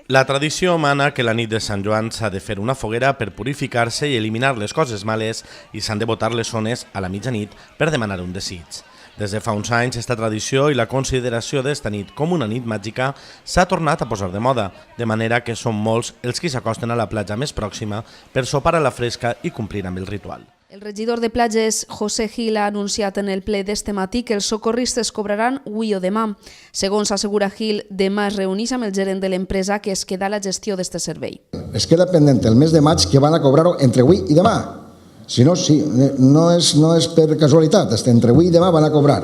La tradició mana que la nit de Sant Joan s'ha de fer una foguera per purificar-se i eliminar les coses males i s'han de botar les zones a la mitjanit per demanar un desig. Des de fa uns anys, aquesta tradició i la consideració d'esta nit com una nit màgica s'ha tornat a posar de moda, de manera que són molts els qui s'acosten a la platja més pròxima per sopar a la fresca i complir amb el ritual. El regidor de platges, José Gil, ha anunciat en el ple d'este matí que els socorristes cobraran avui o demà. Segons assegura Gil, demà es reuneix amb el gerent de l'empresa que es queda a la gestió d'este servei. Es queda pendent el mes de maig que van a cobrar-ho entre avui i demà. Si no, sí, no és per casualitat, entre avui i demà van a cobrar.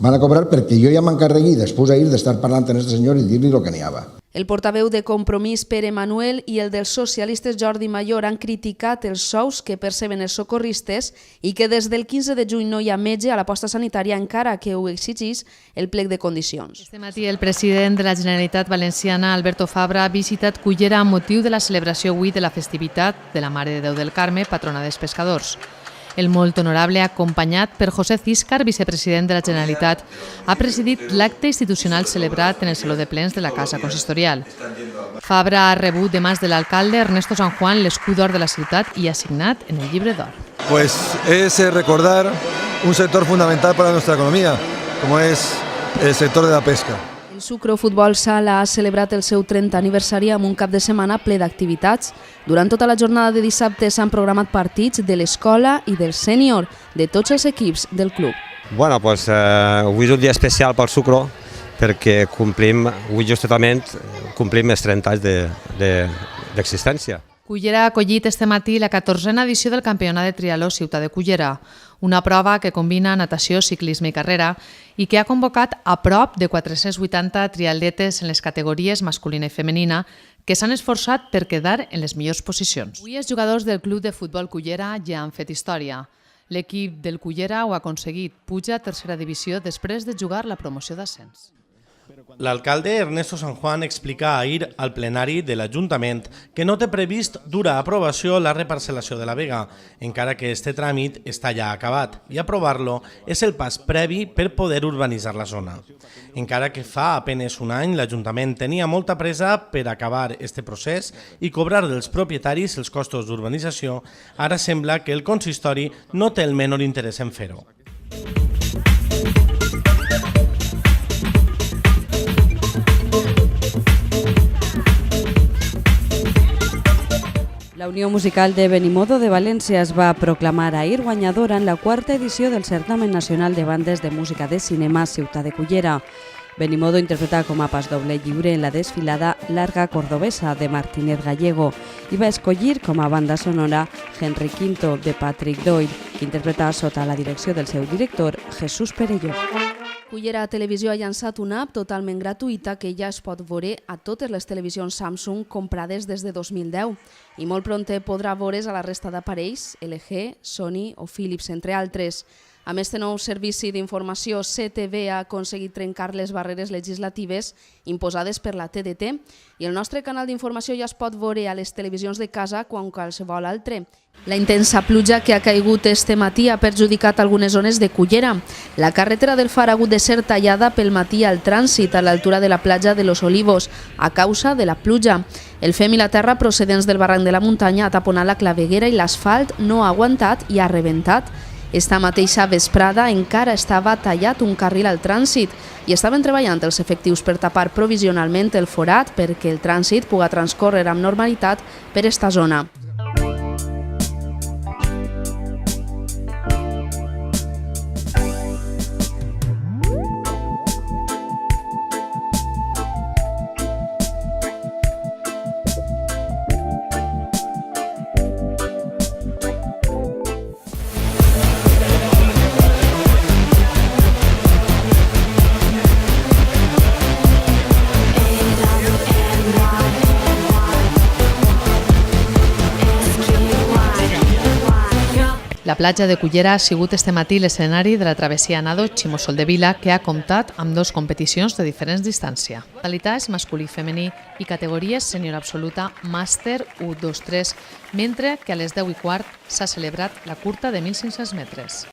Van a cobrar perquè jo ja m'encarregui després d'ahir d'estar parlant amb aquest senyor i dir-li el que n'hi havia. El portaveu de Compromís, Pere Manuel, i el dels socialistes, Jordi Mayor, han criticat els sous que perceben els socorristes i que des del 15 de juny no hi ha metge a la posta sanitària encara que ho exigís el plec de condicions. Este matí el president de la Generalitat Valenciana, Alberto Fabra, ha visitat Cullera amb motiu de la celebració avui de la festivitat de la Mare de Déu del Carme, patrona dels pescadors. El molt honorable, acompanyat per José Císcar, vicepresident de la Generalitat, ha presidit l'acte institucional celebrat en el Saló de Plens de la Casa Consistorial. Fabra ha rebut de mans de l'alcalde Ernesto San Juan l'escut d'or de la ciutat i ha signat en el llibre d'or. Pues es recordar un sector fundamental para nuestra economía, como es el sector de la pesca. El Sucro Futbol Sala ha celebrat el seu 30 aniversari amb un cap de setmana ple d'activitats. Durant tota la jornada de dissabte s'han programat partits de l'escola i del sènior, de tots els equips del club. Bueno, pues, avui és un dia especial pel Sucro perquè avui justament complim els 30 anys d'existència. Cullera ha acollit este matí la 14a edició del Campionat de Triatló Ciutat de Cullera, una prova que combina natació, ciclisme i carrera i que ha convocat a prop de 480 triatletes en les categories masculina i femenina que s'han esforçat per quedar en les millors posicions. Avui els jugadors del Club de Futbol Cullera ja han fet història. L'equip del Cullera ho ha aconseguit, puja a tercera divisió després de jugar la promoció d'ascens. L'alcalde Ernesto San Juan explica ahir al plenari de l'Ajuntament que no té previst dur a aprovació la reparcel·lació de la Vega, encara que este tràmit està ja acabat, i aprovar-lo és el pas previ per poder urbanitzar la zona. Encara que fa apenas un any l'Ajuntament tenia molta pressa per acabar este procés i cobrar dels propietaris els costos d'urbanització, ara sembla que el consistori no té el menor interès en fer-ho. La Unió Musical de Benimodo de València es va proclamar ahir guanyadora en la quarta edició del Certamen Nacional de Bandes de Música de Cinema Ciutat de Cullera. Benimodo interpreta com a pasdoble lliure en la desfilada Larga Cordobesa de Martínez Gallego i va escollir com a banda sonora Henry V de Patrick Doyle, que interpreta sota la direcció del seu director Jesús Perelló. Cullera Televisió ha llançat una app totalment gratuïta que ja es pot veure a totes les televisions Samsung comprades des de 2010 i molt prompte podrà veure's a la resta d'aparells LG, Sony o Philips, entre altres. Amb este nou servici d'informació, CTV ha aconseguit trencar les barreres legislatives imposades per la TDT i el nostre canal d'informació ja es pot veure a les televisions de casa quan qualsevol altre. La intensa pluja que ha caigut este matí ha perjudicat algunes zones de Cullera. La carretera del Far ha hagut de ser tallada pel matí al trànsit a l'altura de la platja de Los Olivos a causa de la pluja. El fem i la terra procedents del barranc de la muntanya ha taponat la claveguera i l'asfalt no ha aguantat i ha rebentat. Esta mateixa vesprada encara estava tallat un carril al trànsit i estaven treballant els efectius per tapar provisionalment el forat perquè el trànsit pugui transcórrer amb normalitat per esta zona. La platja de Cullera ha sigut este matí l'escenari de la travessia a nado Ximosol de Vila, que ha comptat amb dues competicions de diferents distància. Modalitats masculí i femení i categories sènior absoluta, màster 1, 2, 3, mentre que a les 10:15 s'ha celebrat la curta de 1.500 metres.